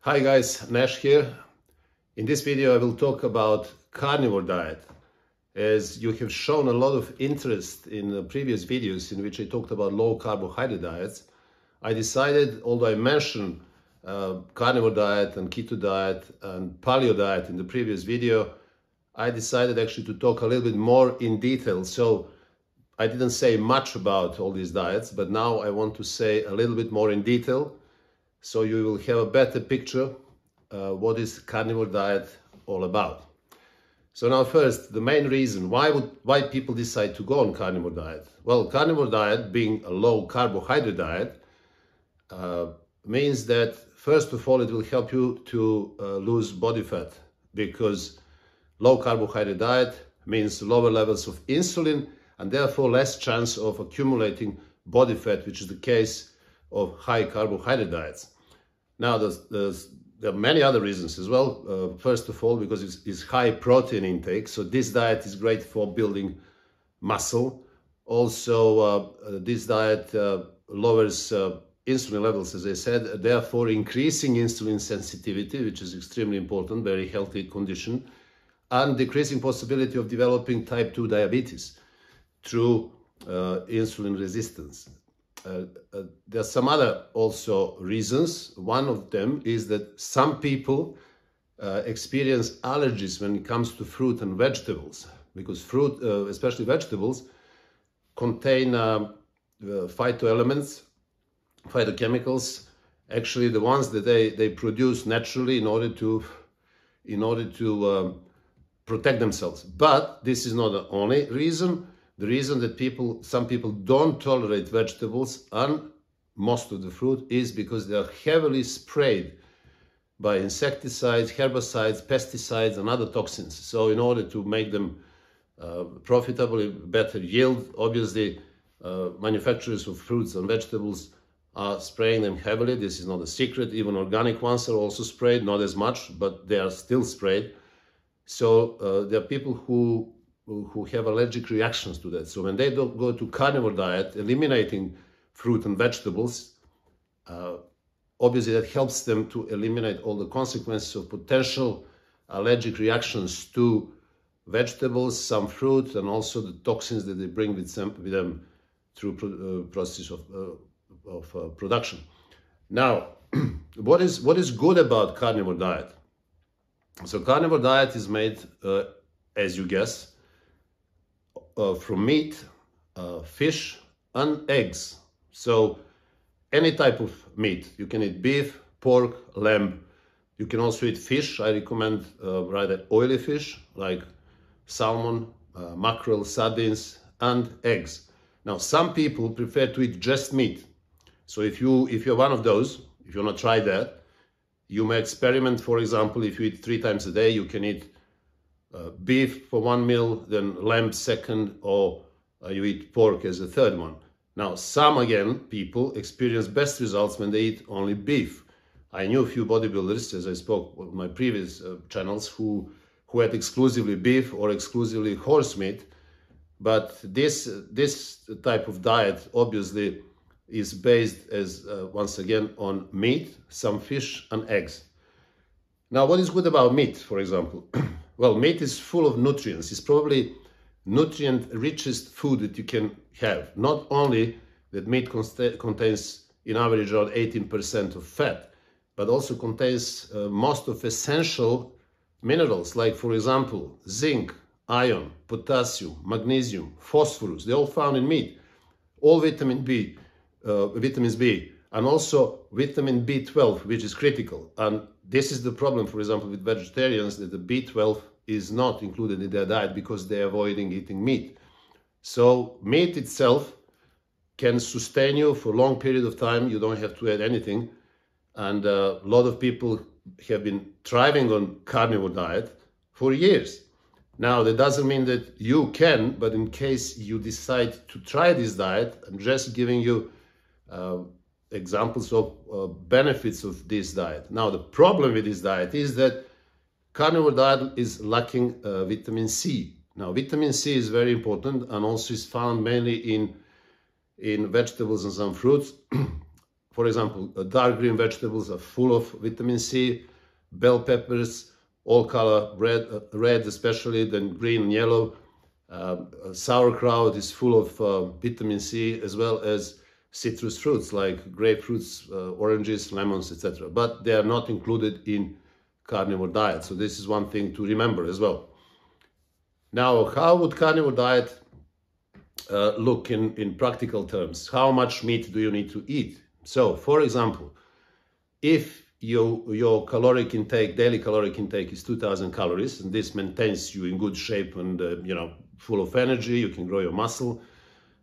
Hi guys, Nash here. In this video I will talk about carnivore diet. As you have shown a lot of interest in the previous videos in which I talked about low carbohydrate diets, I decided, although I mentioned carnivore diet and keto diet and paleo diet in the previous video, I decided actually to talk a little bit more in detail. So I didn't say much about all these diets, but now I want to say a little bit more in detail, so you will have a better picture what is carnivore diet all about. So now first, the main reason why people decide to go on carnivore diet. Well, carnivore diet, being a low carbohydrate diet, means that first of all it will help you to lose body fat, because low carbohydrate diet means lower levels of insulin and therefore less chance of accumulating body fat, which is the case of high carbohydrate diets. Now, there are many other reasons as well. First of all, because it's high protein intake. So this diet is great for building muscle. Also, this diet lowers insulin levels, as I said, therefore increasing insulin sensitivity, which is extremely important, very healthy condition, and decreasing possibility of developing type 2 diabetes through insulin resistance. There are some other also reasons. One of them is that some people experience allergies when it comes to fruit and vegetables, because fruit, especially vegetables, contain phytoelements, phytochemicals, actually the ones that they produce naturally in order to protect themselves. But this is not the only reason. The reason that some people don't tolerate vegetables and most of the fruit is because they are heavily sprayed by insecticides, herbicides, pesticides, and other toxins. So in order to make them profitable, better yield, obviously manufacturers of fruits and vegetables are spraying them heavily. This is not a secret. Even organic ones are also sprayed, not as much, but they are still sprayed. So there are people who have allergic reactions to that. So when they don't go to carnivore diet, eliminating fruit and vegetables, obviously that helps them to eliminate all the consequences of potential allergic reactions to vegetables, some fruit, and also the toxins that they bring with them through process of production. Now, what is good about carnivore diet? So carnivore diet is made, as you guess, from meat, fish, and eggs. So any type of meat. You can eat beef, pork, lamb. You can also eat fish. I recommend rather oily fish like salmon, mackerel, sardines, and eggs. Now, some people prefer to eat just meat. So if you're one of those, if you want to try that, you may experiment. For example, if you eat 3 times a day, you can eat beef for 1 meal, then lamb second, or you eat pork as a third one. Now, some again people experience best results when they eat only beef. I knew a few bodybuilders, as I spoke on my previous channels, who had exclusively beef or exclusively horse meat. But this type of diet obviously is based, as once again, on meat, some fish, and eggs. Now, what is good about meat, for example? Well, meat is full of nutrients. It's probably nutrient-richest food that you can have. Not only that meat contains, in average, around 18% of fat, but also contains most of essential minerals, like, for example, zinc, iron, potassium, magnesium, phosphorus. They're all found in meat. All vitamins B, and also vitamin B12, which is critical. And this is the problem, for example, with vegetarians, that the B12 is not included in their diet because they're avoiding eating meat. So meat itself can sustain you for a long period of time. You don't have to add anything. And a lot of people have been thriving on carnivore diet for years. Now, that doesn't mean that you can, but in case you decide to try this diet, I'm just giving you examples of benefits of this diet. Now, the problem with this diet is that carnivore diet is lacking vitamin C. Now, vitamin C is very important and also is found mainly in vegetables and some fruits. for example, dark green vegetables are full of vitamin C, bell peppers, all color, red especially, then green and yellow. Sauerkraut is full of vitamin C, as well as citrus fruits like grapefruits, oranges, lemons, etc. But they are not included in carnivore diet. So this is one thing to remember as well. Now, how would carnivore diet look in practical terms? How much meat do you need to eat? So, for example, if your caloric intake, daily caloric intake is 2,000 calories, and this maintains you in good shape and full of energy, you can grow your muscle.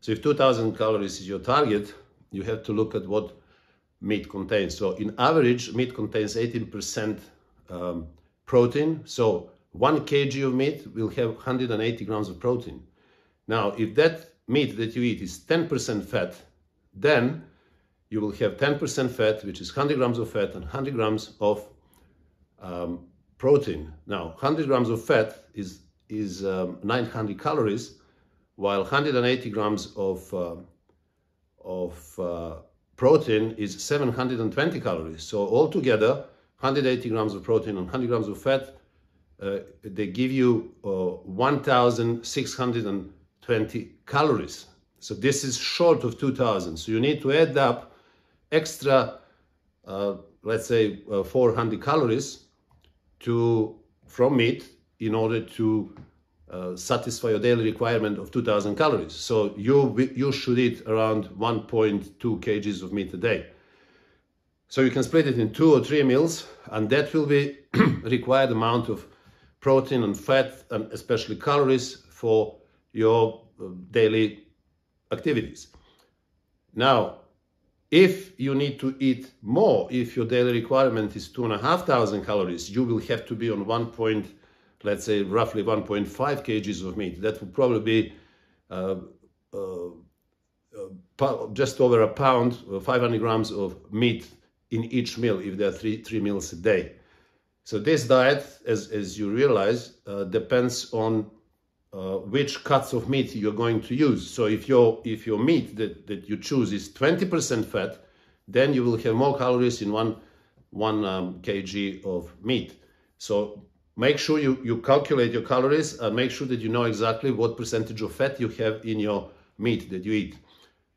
So if 2,000 calories is your target, you have to look at what meat contains. So in average, meat contains 18% protein. So 1 kg of meat will have 180 grams of protein. Now, if that meat that you eat is 10% fat, then you will have 10% fat, which is 100 grams of fat and 100 grams of protein. Now, 100 grams of fat is 900 calories, while 180 grams of protein is 720 calories. So altogether, 180 grams of protein and 100 grams of fat, they give you 1,620 calories. So this is short of 2,000. So you need to add up extra, let's say 400 calories from meat in order to satisfy your daily requirement of 2,000 calories. So you should eat around 1.2 kgs of meat a day. So you can split it in 2 or 3 meals, and that will be required amount of protein and fat, and especially calories for your daily activities. Now, if you need to eat more, if your daily requirement is 2,500 calories, you will have to be on let's say roughly 1.5 kgs of meat. That would probably be just over a pound, 500 grams of meat in each meal, if there are three meals a day. So this diet, as you realize, depends on which cuts of meat you're going to use. So if your meat that you choose is 20% fat, then you will have more calories in one kg of meat. So make sure you calculate your calories and make sure that you know exactly what percentage of fat you have in your meat that you eat.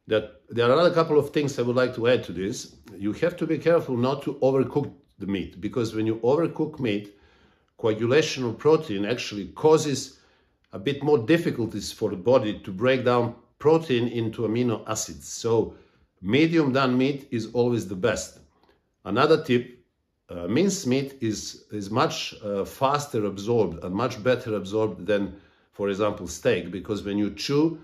There are another couple of things I would like to add to this. You have to be careful not to overcook the meat, because when you overcook meat, coagulation of protein actually causes a bit more difficulties for the body to break down protein into amino acids. So medium done meat is always the best. Another tip, minced meat is much faster absorbed and much better absorbed than, for example, steak, because when you chew,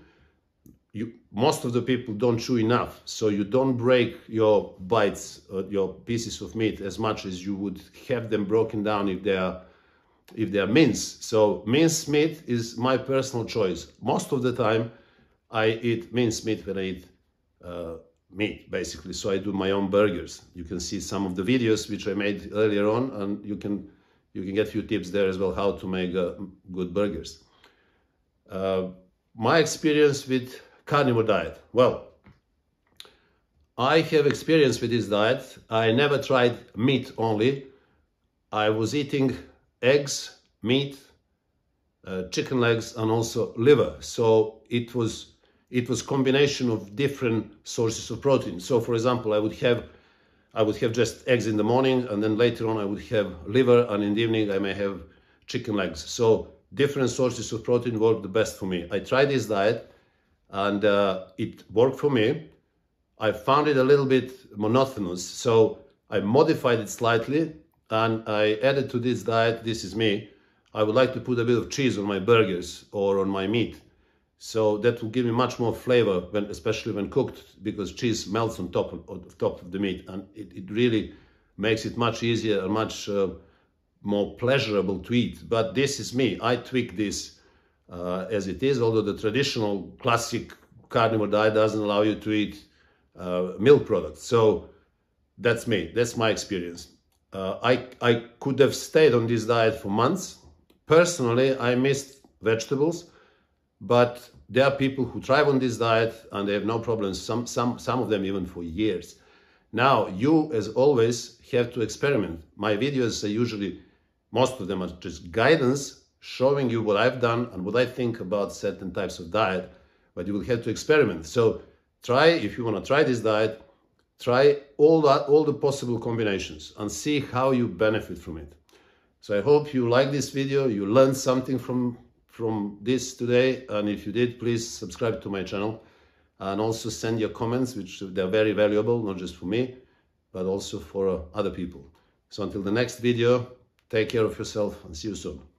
most of the people don't chew enough, so you don't break your bites, your pieces of meat as much as you would have them broken down if they are minced. So minced meat is my personal choice. Most of the time I eat minced meat when I eat meat, basically. So I do my own burgers. You can see some of the videos which I made earlier on, and you can get a few tips there as well how to make good burgers. My experience with carnivore diet. Well, I have experience with this diet. I never tried meat only. I was eating eggs, meat, chicken legs, and also liver. So it was combination of different sources of protein. So for example, I would have just eggs in the morning, and then later on I would have liver, and in the evening I may have chicken legs. So different sources of protein work the best for me. I tried this diet, and it worked for me. I found it a little bit monotonous, so I modified it slightly, and I added to this diet, this is me, I would like to put a bit of cheese on my burgers or on my meat. So that will give me much more flavor, especially when cooked, because cheese melts on top of the meat, and it really makes it much easier and much more pleasurable to eat. But this is me. I tweak this as it is, although the traditional classic carnivore diet doesn't allow you to eat milk products. So that's me. That's my experience. I could have stayed on this diet for months. Personally, I missed vegetables, but there are people who thrive on this diet and they have no problems. Some of them even for years. Now, you, as always, have to experiment. My videos are usually, most of them are just guidance, showing you what I've done and what I think about certain types of diet, but you will have to experiment. So try, if you want to try this diet, try all the possible combinations and see how you benefit from it. So I hope you like this video, you learned something from this today, and if you did, please subscribe to my channel and also send your comments, which they're very valuable, not just for me, but also for other people. So until the next video, take care of yourself and see you soon.